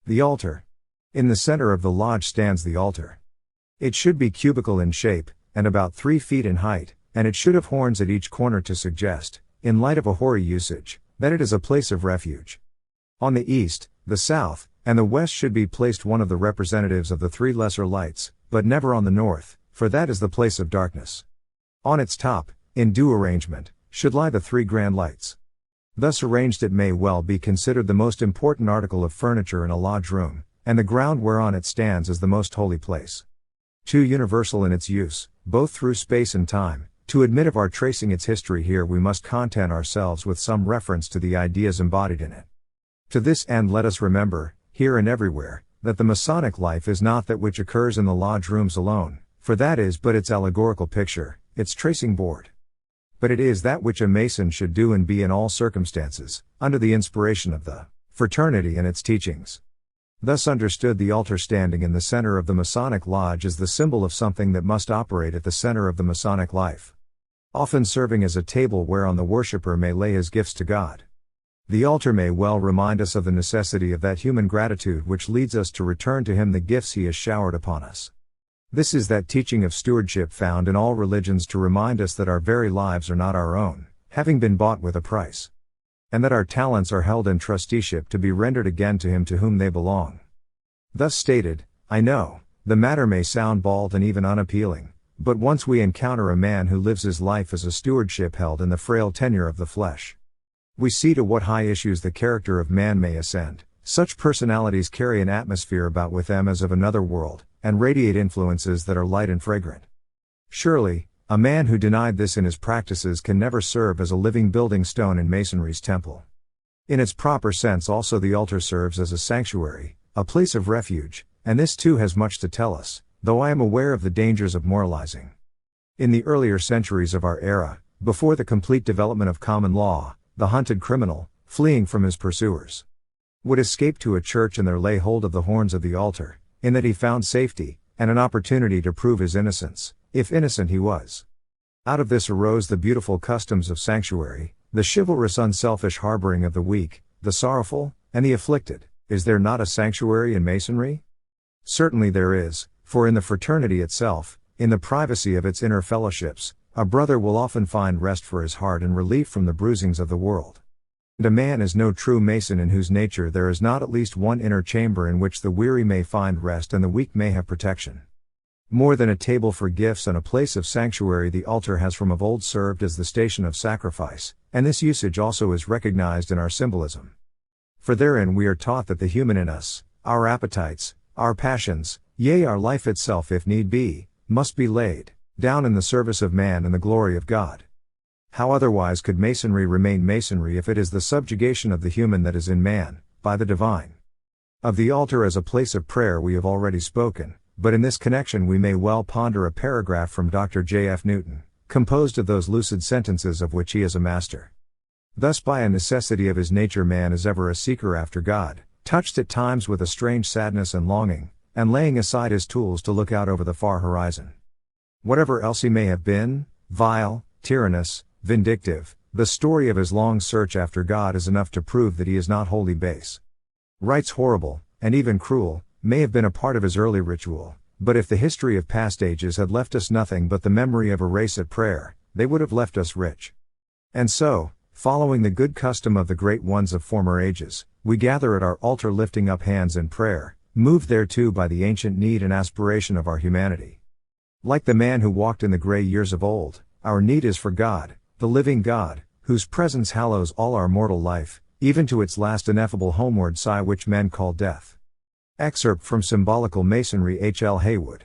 The altar. In the center of the lodge stands the altar. It should be cubical in shape, and about 3 feet in height, and it should have horns at each corner to suggest, in light of a hoary usage, that it is a place of refuge. On the east, the south, and the west should be placed one of the representatives of the 3 lesser lights, but never on the north, for that is the place of darkness. On its top, in due arrangement, should lie the 3 grand lights. Thus arranged it may well be considered the most important article of furniture in a lodge room, and the ground whereon it stands is the most holy place. Too universal in its use, both through space and time, to admit of our tracing its history here we must content ourselves with some reference to the ideas embodied in it. To this end let us remember, here and everywhere, that the Masonic life is not that which occurs in the lodge rooms alone, for that is but its allegorical picture, its tracing board. But it is that which a Mason should do and be in all circumstances, under the inspiration of the fraternity and its teachings. Thus understood, the altar standing in the center of the Masonic lodge is the symbol of something that must operate at the center of the Masonic life, often serving as a table whereon the worshipper may lay his gifts to God. The altar may well remind us of the necessity of that human gratitude which leads us to return to Him the gifts He has showered upon us. This is that teaching of stewardship found in all religions to remind us that our very lives are not our own, having been bought with a price, and that our talents are held in trusteeship to be rendered again to Him to whom they belong. Thus stated, I know, the matter may sound bald and even unappealing, but once we encounter a man who lives his life as a stewardship held in the frail tenure of the flesh, we see to what high issues the character of man may ascend. Such personalities carry an atmosphere about with them as of another world, and radiate influences that are light and fragrant. Surely, a man who denied this in his practices can never serve as a living building stone in Masonry's temple. In its proper sense also the altar serves as a sanctuary, a place of refuge, and this too has much to tell us, though I am aware of the dangers of moralizing. In the earlier centuries of our era, before the complete development of common law, the hunted criminal, fleeing from his pursuers, would escape to a church and there lay hold of the horns of the altar, in that he found safety, and an opportunity to prove his innocence, if innocent he was. Out of this arose the beautiful customs of sanctuary, the chivalrous unselfish harboring of the weak, the sorrowful, and the afflicted. Is there not a sanctuary in Masonry? Certainly there is, for in the fraternity itself, in the privacy of its inner fellowships, a brother will often find rest for his heart and relief from the bruisings of the world. And a man is no true Mason in whose nature there is not at least one inner chamber in which the weary may find rest and the weak may have protection. More than a table for gifts and a place of sanctuary, the altar has from of old served as the station of sacrifice, and this usage also is recognized in our symbolism. For therein we are taught that the human in us, our appetites, our passions, yea our life itself if need be, must be laid down in the service of man and the glory of God. How otherwise could Masonry remain Masonry if it is the subjugation of the human that is in man, by the divine? Of the altar as a place of prayer we have already spoken, but in this connection we may well ponder a paragraph from Dr. J.F. Newton, composed of those lucid sentences of which he is a master. Thus by a necessity of his nature man is ever a seeker after God, touched at times with a strange sadness and longing, and laying aside his tools to look out over the far horizon. Whatever else he may have been, vile, tyrannous, vindictive, the story of his long search after God is enough to prove that he is not wholly base. Rites horrible, and even cruel, may have been a part of his early ritual, but if the history of past ages had left us nothing but the memory of a race at prayer, they would have left us rich. And so, following the good custom of the great ones of former ages, we gather at our altar lifting up hands in prayer, moved thereto by the ancient need and aspiration of our humanity. Like the man who walked in the gray years of old, our need is for God, the living God, whose presence hallows all our mortal life, even to its last ineffable homeward sigh which men call death. Excerpt from Symbolical Masonry H. L. Haywood.